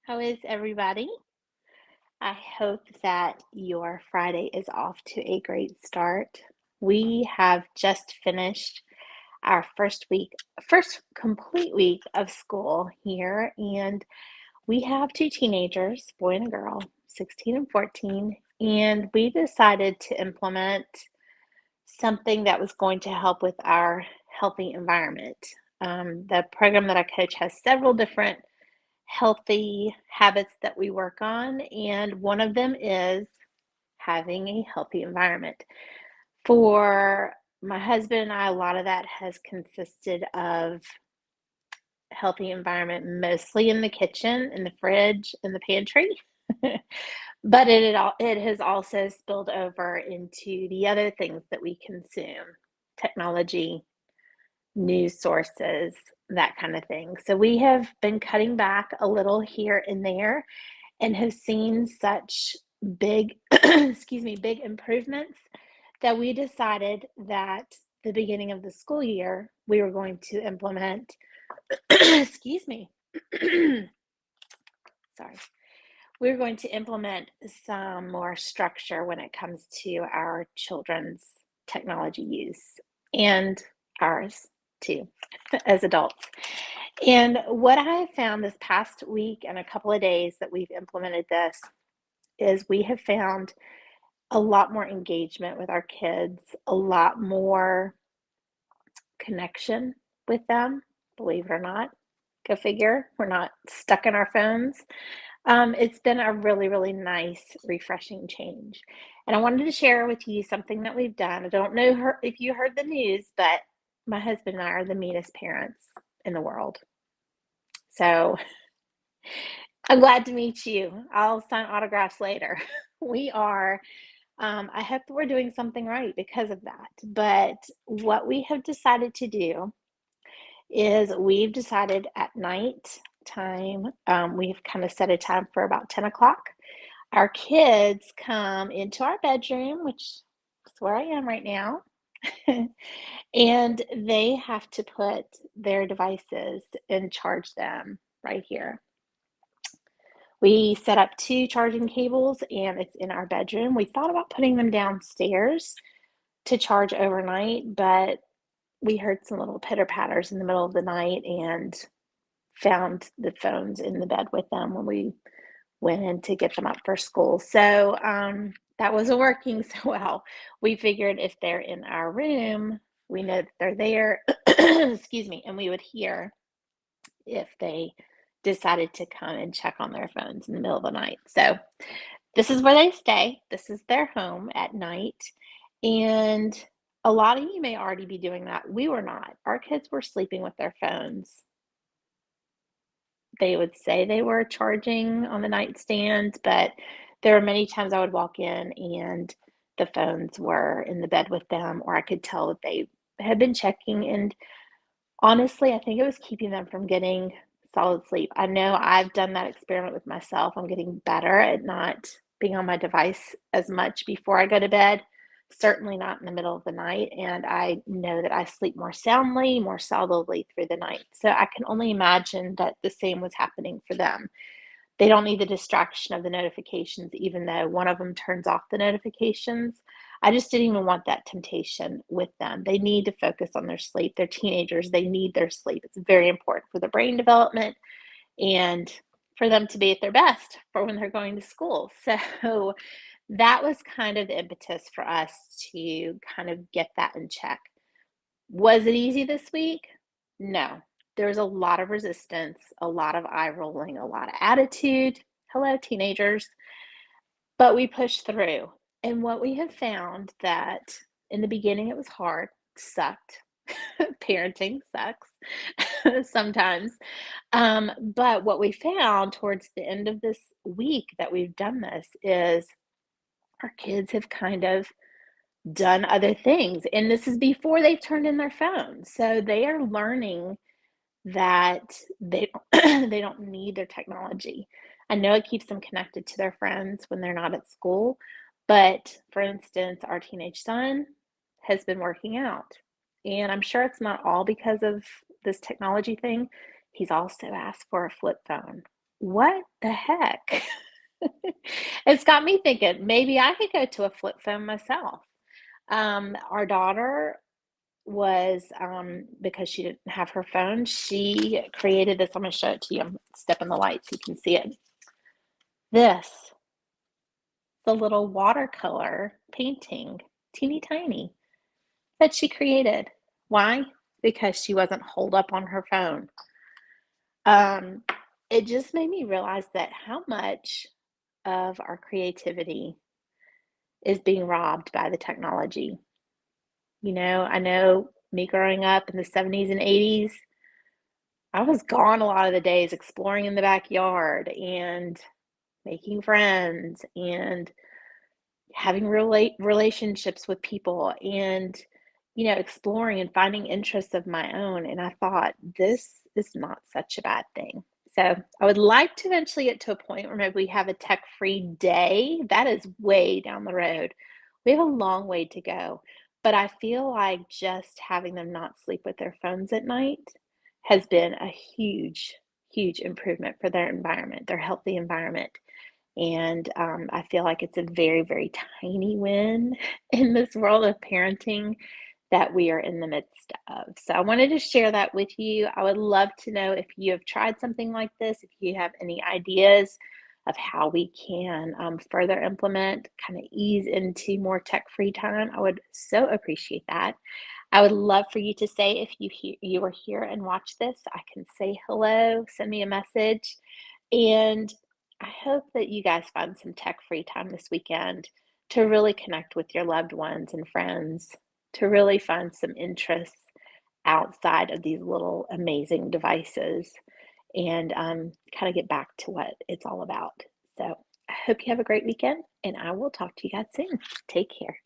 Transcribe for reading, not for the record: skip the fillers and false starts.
How is everybody? I hope that your Friday is off to a great start. We have just finished our first complete week of school here, and we have two teenagers, boy and a girl, 16 and 14, and we decided to implement something that was going to help with our healthy environment. The program that I coach has several different healthy habits that we work on, and one of them is having a healthy environment. For my husband and I, a lot of that has consisted of healthy environment, mostly in the kitchen, in the fridge, in the pantry. But it has also spilled over into the other things that we consume, technology, news sources, that kind of thing. So we have been cutting back a little here and there and have seen such big, excuse me, big improvements that we decided that the beginning of the school year, we were going to implement, excuse me, sorry, we were going to implement some more structure when it comes to our children's technology use and ours too as adults. And what I have found this past week and a couple of days that we've implemented this is we have found a lot more engagement with our kids, a lot more connection with them, believe it or not. Go figure. We're not stuck in our phones. It's been a really, really nice, refreshing change. And I wanted to share with you something that we've done. I don't know if you heard the news, but my husband and I are the meanest parents in the world. So I'm glad to meet you. I'll sign autographs later. We are. I hope that we're doing something right because of that. But what we have decided to do is we've decided at night time, we've kind of set a time for about 10 o'clock. Our kids come into our bedroom, which is where I am right now, and they have to put their devices and charge them right here. We set up two charging cables and it's in our bedroom. We thought about putting them downstairs to charge overnight, but we heard some little pitter patters in the middle of the night and found the phones in the bed with them when we went in to get them up for school. So that wasn't working so well. We figured if they're in our room, we know that they're there, excuse me, and we would hear if they decided to come and check on their phones in the middle of the night. So this is where they stay. This is their home at night. And a lot of you may already be doing that. We were not. Our kids were sleeping with their phones. They would say they were charging on the nightstand, but there were many times I would walk in and the phones were in the bed with them, or I could tell that they had been checking. And honestly, I think it was keeping them from getting solid sleep. I know I've done that experiment with myself. I'm getting better at not being on my device as much before I go to bed, certainly not in the middle of the night. And I know that I sleep more soundly, more solidly through the night. So I can only imagine that the same was happening for them. They don't need the distraction of the notifications, even though one of them turns off the notifications. I just didn't even want that temptation with them. They need to focus on their sleep. They're teenagers. They need their sleep. It's very important for their brain development and for them to be at their best for when they're going to school. So that was kind of the impetus for us to kind of get that in check. Was it easy this week? No. There was a lot of resistance, a lot of eye rolling, a lot of attitude. Hello, teenagers. But we pushed through. And what we have found that in the beginning it was hard, sucked. Parenting sucks sometimes. But what we found towards the end of this week that we've done this is our kids have kind of done other things. And this is before they've turned in their phones. So they are learning that they don't need their technology. I know it keeps them connected to their friends when they're not at school, but for instance, our teenage son has been working out, and I'm sure it's not all because of this technology thing. He's also asked for a flip phone. what the heck? It's got me thinking maybe I could go to a flip phone myself. Our daughter was, because she didn't have her phone, she created this. I'm gonna show it to you. I'm stepping the light so you can see it. This, the little watercolor painting, teeny tiny, that she created. Why? Because she wasn't holed up on her phone. Um, it just made me realize that how much of our creativity is being robbed by the technology. I know me growing up in the 70s and 80s, I was gone a lot of the days exploring in the backyard and making friends and having relationships with people and exploring and finding interests of my own, and I thought this is not such a bad thing. So I would like to eventually get to a point where maybe we have a tech-free day. That is way down the road. We have a long way to go, but I feel like just having them not sleep with their phones at night has been a huge improvement for their environment, their healthy environment. And I feel like it's a very tiny win in this world of parenting that we are in the midst of. So I wanted to share that with you. I would love to know if you have tried something like this, if you have any ideas of how we can further implement, kind of ease into more tech-free time. I would so appreciate that. I would love for you to say if you were here and watch this. I can say hello, send me a message, and I hope that you guys find some tech-free time this weekend to really connect with your loved ones and friends, to really find some interests outside of these little amazing devices and kind of get back to what it's all about. So I hope you have a great weekend, and I will talk to you guys soon. Take care.